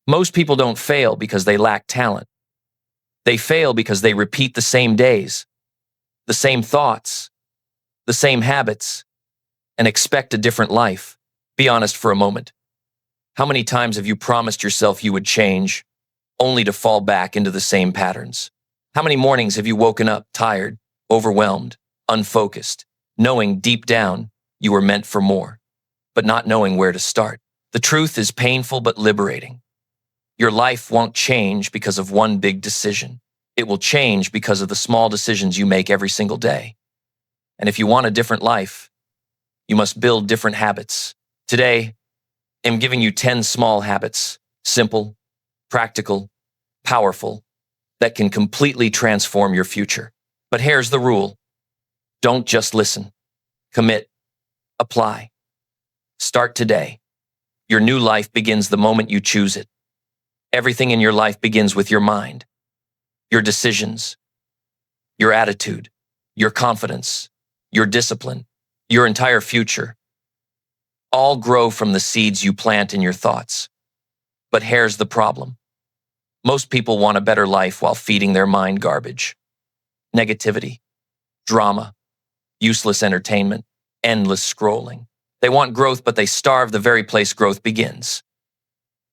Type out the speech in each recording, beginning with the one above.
Most people don't fail because they lack talent. They fail because they repeat the same days, the same thoughts, the same habits, and expect a different life. Be honest for a moment. How many times have you promised yourself you would change, only to fall back into the same patterns? How many mornings have you woken up tired, overwhelmed, unfocused, knowing deep down you were meant for more, but not knowing where to start? The truth is painful but liberating. Your life won't change because of one big decision. It will change because of the small decisions you make every single day. And if you want a different life, you must build different habits. Today, I'm giving you 10 small habits, simple, practical, powerful, that can completely transform your future. But here's the rule. Don't just listen. Commit. Apply. Start today. Your new life begins the moment you choose it. Everything in your life begins with your mind, your decisions, your attitude, your confidence, your discipline, your entire future. All grow from the seeds you plant in your thoughts. But here's the problem. Most people want a better life while feeding their mind garbage. Negativity, drama, useless entertainment, endless scrolling. They want growth, but they starve the very place growth begins.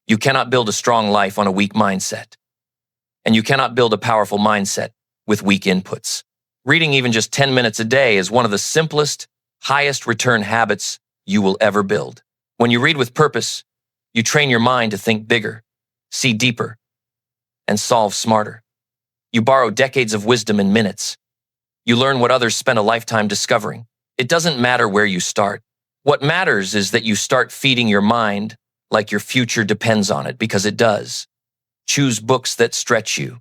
You cannot build a strong life on a weak mindset. And you cannot build a powerful mindset with weak inputs. Reading even just 10 minutes a day is one of the simplest, highest return habits you will ever build. When you read with purpose, you train your mind to think bigger, see deeper, and solve smarter. You borrow decades of wisdom in minutes. You learn what others spent a lifetime discovering. It doesn't matter where you start. What matters is that you start feeding your mind like your future depends on it, because it does. Choose books that stretch you.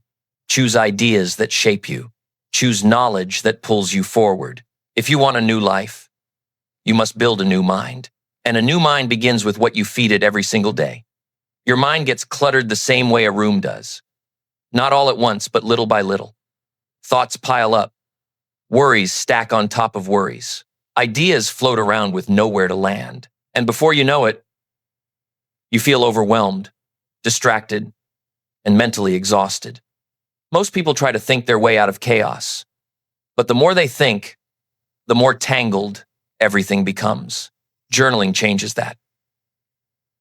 Choose ideas that shape you. Choose knowledge that pulls you forward. If you want a new life, you must build a new mind. And a new mind begins with what you feed it every single day. Your mind gets cluttered the same way a room does. Not all at once, but little by little. Thoughts pile up. Worries stack on top of worries. Ideas float around with nowhere to land. And before you know it, you feel overwhelmed, distracted, and mentally exhausted. Most people try to think their way out of chaos. But the more they think, the more tangled everything becomes. Journaling changes that.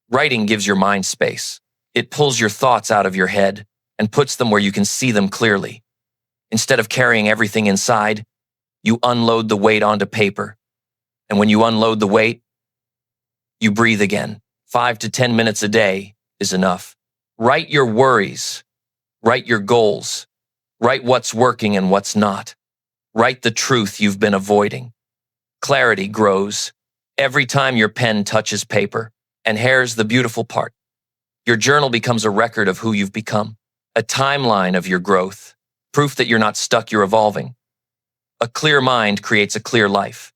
Writing gives your mind space. It pulls your thoughts out of your head and puts them where you can see them clearly. Instead of carrying everything inside, you unload the weight onto paper. And when you unload the weight, you breathe again. 5 to 10 minutes a day is enough. Write your worries. Write your goals. Write what's working and what's not. Write the truth you've been avoiding. Clarity grows every time your pen touches paper. And here's the beautiful part. Your journal becomes a record of who you've become, a timeline of your growth, proof that you're not stuck, you're evolving. A clear mind creates a clear life.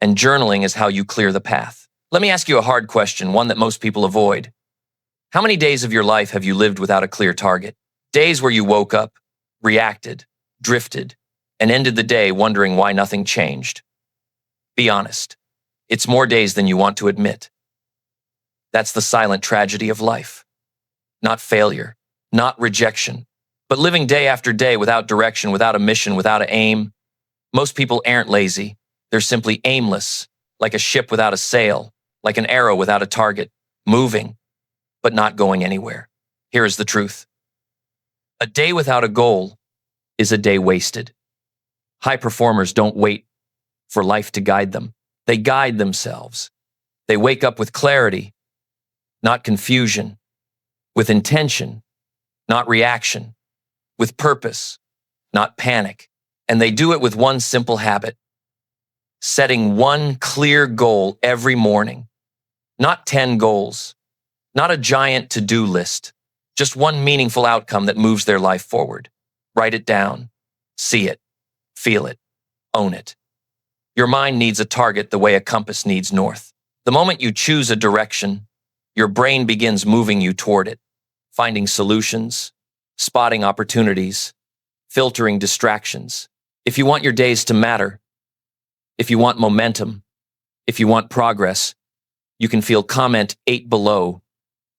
And journaling is how you clear the path. Let me ask you a hard question, one that most people avoid. How many days of your life have you lived without a clear target? Days where you woke up, reacted, drifted, and ended the day wondering why nothing changed. Be honest. It's more days than you want to admit. That's the silent tragedy of life. Not failure, not rejection, but living day after day without direction, without a mission, without an aim. Most people aren't lazy. They're simply aimless, like a ship without a sail, like an arrow without a target, moving, but not going anywhere. Here is the truth. A day without a goal is a day wasted. High performers don't wait for life to guide them. They guide themselves. They wake up with clarity, not confusion, with intention, not reaction, with purpose, not panic. And they do it with one simple habit: setting one clear goal every morning. Not 10 goals, not a giant to-do list, just one meaningful outcome that moves their life forward. Write it down, see it, feel it, own it. Your mind needs a target the way a compass needs north. The moment you choose a direction, your brain begins moving you toward it, finding solutions, spotting opportunities, filtering distractions. If you want your days to matter, if you want momentum, if you want progress, you can feel comment 8 below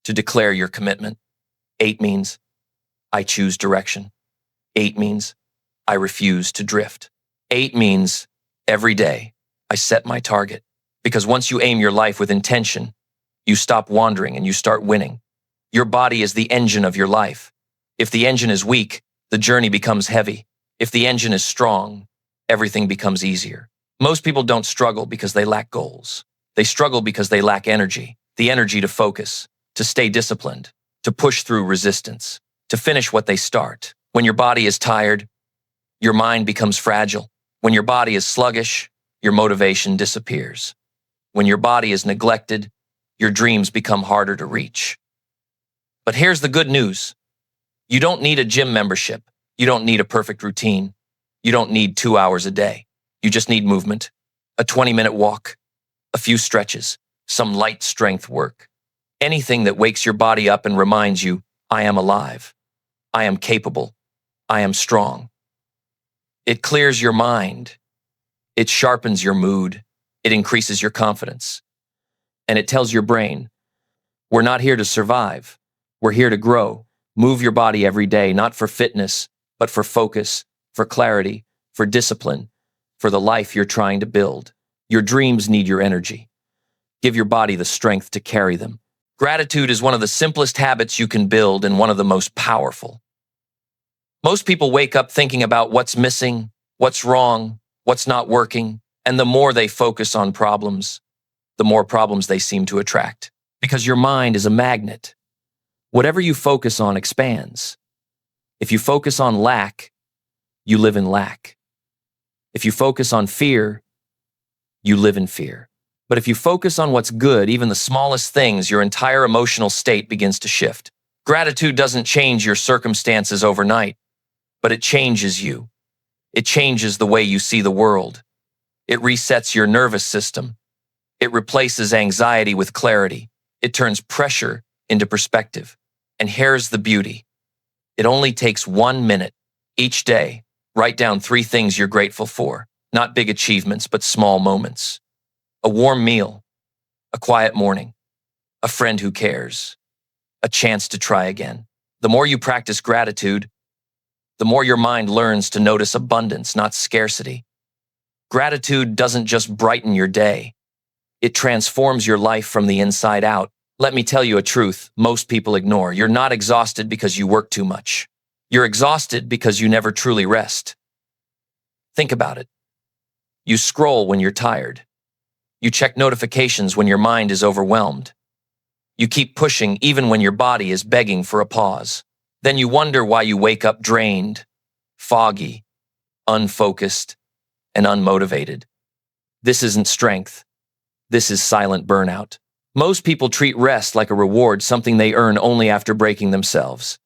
to declare your commitment. 8 means I choose direction. 8 means I refuse to drift. 8 means every day I set my target. Because once you aim your life with intention, you stop wandering and you start winning. Your body is the engine of your life. If the engine is weak, the journey becomes heavy. If the engine is strong, everything becomes easier. Most people don't struggle because they lack goals. They struggle because they lack energy, the energy to focus, to stay disciplined, to push through resistance, to finish what they start. When your body is tired, your mind becomes fragile. When your body is sluggish, your motivation disappears. When your body is neglected, your dreams become harder to reach. But here's the good news. You don't need a gym membership. You don't need a perfect routine. You don't need 2 hours a day. You just need movement, a 20-minute walk, a few stretches, some light strength work. Anything that wakes your body up and reminds you, I am alive. I am capable. I am strong. It clears your mind. It sharpens your mood. It increases your confidence. And it tells your brain, we're not here to survive. We're here to grow. Move your body every day, not for fitness, but for focus, for clarity, for discipline, for the life you're trying to build. Your dreams need your energy. Give your body the strength to carry them. Gratitude is one of the simplest habits you can build and one of the most powerful. Most people wake up thinking about what's missing, what's wrong, what's not working, and the more they focus on problems, the more problems they seem to attract. Because your mind is a magnet. Whatever you focus on expands. If you focus on lack, you live in lack. If you focus on fear, you live in fear. But if you focus on what's good, even the smallest things, your entire emotional state begins to shift. Gratitude doesn't change your circumstances overnight, but it changes you. It changes the way you see the world. It resets your nervous system. It replaces anxiety with clarity. It turns pressure into perspective. And here's the beauty. It only takes 1 minute each day. Write down 3 things you're grateful for. Not big achievements, but small moments. A warm meal, a quiet morning, a friend who cares, a chance to try again. The more you practice gratitude, the more your mind learns to notice abundance, not scarcity. Gratitude doesn't just brighten your day. It transforms your life from the inside out. Let me tell you a truth most people ignore. You're not exhausted because you work too much. You're exhausted because you never truly rest. Think about it. You scroll when you're tired. You check notifications when your mind is overwhelmed. You keep pushing even when your body is begging for a pause. Then you wonder why you wake up drained, foggy, unfocused, and unmotivated. This isn't strength. This is silent burnout. Most people treat rest like a reward, something they earn only after breaking themselves.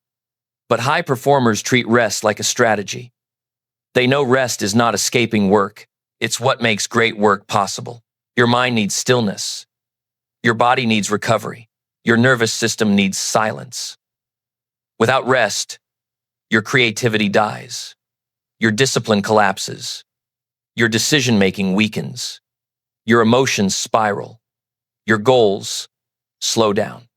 But high performers treat rest like a strategy. They know rest is not escaping work. It's what makes great work possible. Your mind needs stillness. Your body needs recovery. Your nervous system needs silence. Without rest, your creativity dies. Your discipline collapses. Your decision-making weakens. Your emotions spiral. Your goals slow down.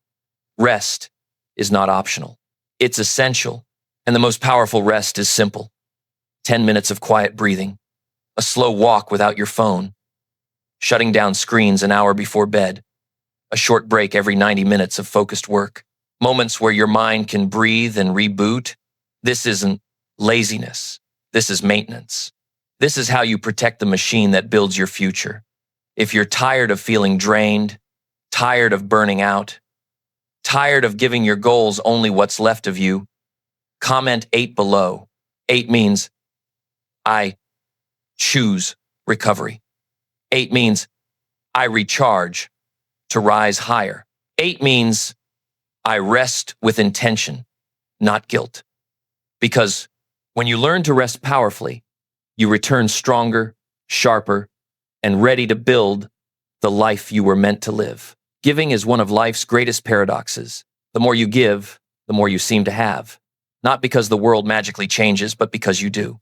Rest is not optional. It's essential. And the most powerful rest is simple. 10 minutes of quiet breathing. A slow walk without your phone. Shutting down screens an hour before bed. A short break every 90 minutes of focused work. Moments where your mind can breathe and reboot. This isn't laziness. This is maintenance. This is how you protect the machine that builds your future. If you're tired of feeling drained, tired of burning out, tired of giving your goals only what's left of you, comment 8 below. 8 means I choose recovery. 8 means I recharge to rise higher. 8 means I rest with intention, not guilt. Because when you learn to rest powerfully, you return stronger, sharper, and ready to build the life you were meant to live. Giving is one of life's greatest paradoxes. The more you give, the more you seem to have. Not because the world magically changes, but because you do.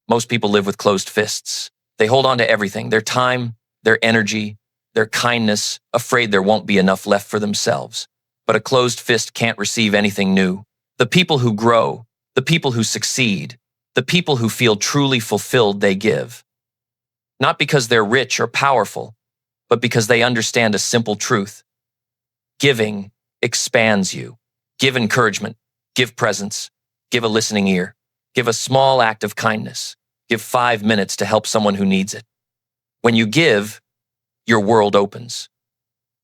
Most people live with closed fists. They hold on to everything, their time, their energy, their kindness, afraid there won't be enough left for themselves. but a closed fist can't receive anything new. The people who grow, the people who succeed, the people who feel truly fulfilled, they give. Not because they're rich or powerful, but because they understand a simple truth. Giving expands you. Give encouragement, give presence, give a listening ear, give a small act of kindness, give 5 minutes to help someone who needs it. When you give, your world opens.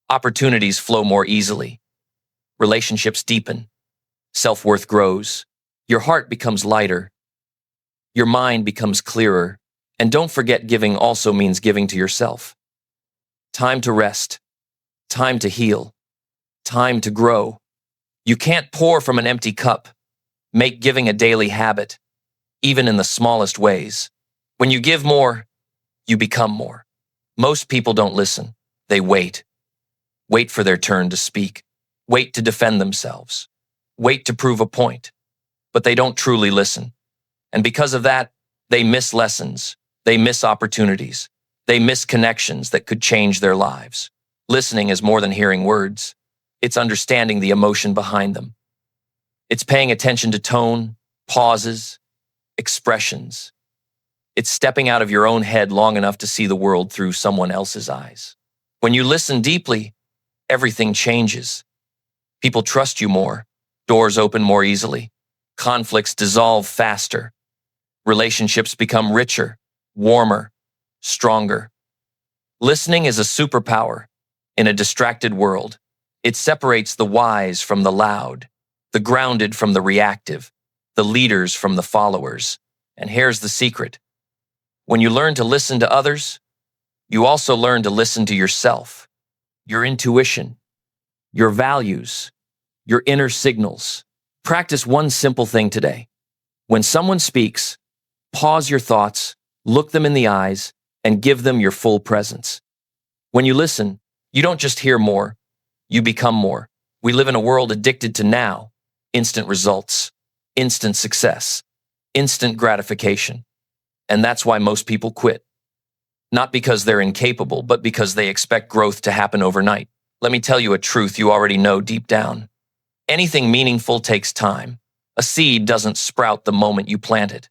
Opportunities flow more easily. Relationships deepen. Self-worth grows. Your heart becomes lighter. Your mind becomes clearer. And don't forget, giving also means giving to yourself. Time to rest. Time to heal. Time to grow. You can't pour from an empty cup. Make giving a daily habit, even in the smallest ways. When you give more, you become more. Most people don't listen. They wait. Wait for their turn to speak. Wait to defend themselves. Wait to prove a point. But they don't truly listen. And because of that, they miss lessons. They miss opportunities. They miss connections that could change their lives. Listening is more than hearing words. It's understanding the emotion behind them. It's paying attention to tone, pauses, expressions. It's stepping out of your own head long enough to see the world through someone else's eyes. When you listen deeply, everything changes. People trust you more. Doors open more easily. Conflicts dissolve faster. Relationships become richer, warmer, stronger. Listening is a superpower in a distracted world. It separates the wise from the loud, the grounded from the reactive, the leaders from the followers. And here's the secret. When you learn to listen to others, you also learn to listen to yourself, your intuition, your values, your inner signals. Practice one simple thing today. When someone speaks, pause your thoughts, look them in the eyes, and give them your full presence. When you listen, you don't just hear more, you become more. We live in a world addicted to now, instant results, instant success, instant gratification. And that's why most people quit. Not because they're incapable, but because they expect growth to happen overnight. Let me tell you a truth you already know deep down. Anything meaningful takes time. A seed doesn't sprout the moment you plant it.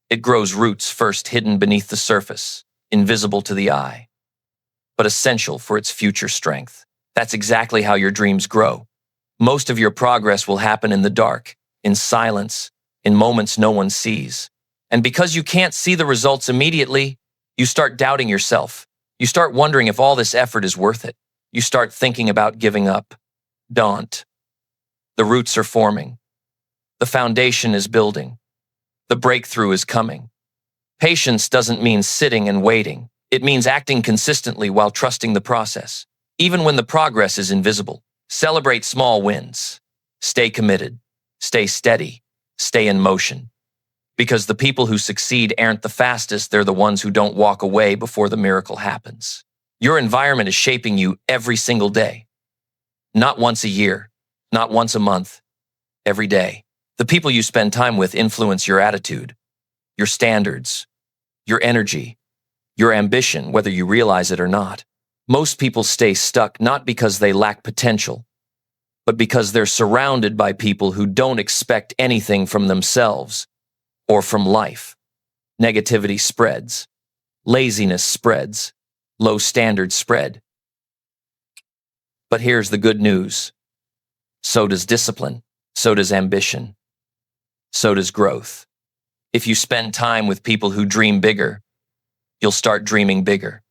It grows roots first hidden beneath the surface, invisible to the eye, but essential for its future strength. That's exactly how your dreams grow. Most of your progress will happen in the dark, in silence, in moments no one sees. And because you can't see the results immediately, you start doubting yourself. You start wondering if all this effort is worth it. You start thinking about giving up. Don't. The roots are forming. The foundation is building. The breakthrough is coming. Patience doesn't mean sitting and waiting. It means acting consistently while trusting the process. Even when the progress is invisible, celebrate small wins. Stay committed. Stay steady. Stay in motion. Because the people who succeed aren't the fastest, they're the ones who don't walk away before the miracle happens. Your environment is shaping you every single day. Not once a year, not once a month, every day. The people you spend time with influence your attitude, your standards, your energy, your ambition, whether you realize it or not. Most people stay stuck not because they lack potential, but because they're surrounded by people who don't expect anything from themselves or from life. Negativity spreads. Laziness spreads. Low standards spread. But here's the good news. So does discipline. So does ambition. So does growth. If you spend time with people who dream bigger, you'll start dreaming bigger.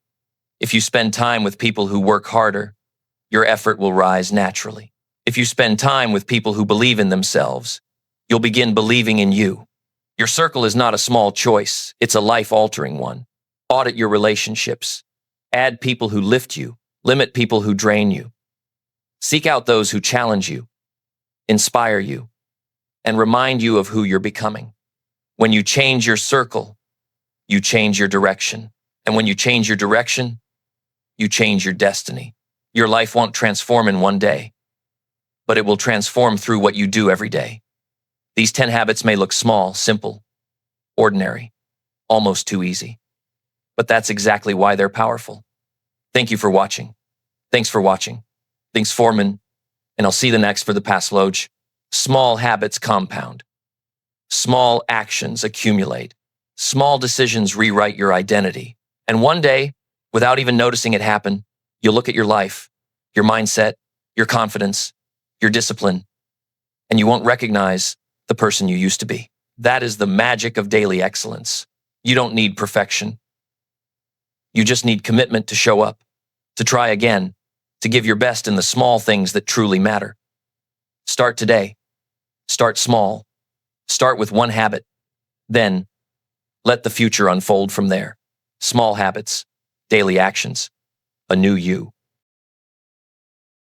If you spend time with people who work harder, your effort will rise naturally. If you spend time with people who believe in themselves, you'll begin believing in you. Your circle is not a small choice, it's a life-altering one. Audit your relationships. Add people who lift you, limit people who drain you. Seek out those who challenge you, inspire you, and remind you of who you're becoming. When you change your circle, you change your direction. And when you change your direction, you change your destiny. Your life won't transform in one day, but it will transform through what you do every day. These 10 habits may look small, simple, ordinary, almost too easy. But that's exactly why they're powerful. Thank you for watching. Thanks for watching. Thanks, Foreman. And I'll see the next for the past loach. Small habits compound. Small actions accumulate. Small decisions rewrite your identity. And one day, without even noticing it happen, you'll look at your life, your mindset, your confidence, your discipline, and you won't recognize the person you used to be. That is the magic of daily excellence. You don't need perfection. You just need commitment to show up, to try again, to give your best in the small things that truly matter. Start today. Start small. Start with one habit. Then, let the future unfold from there. Small habits, daily actions, a new you.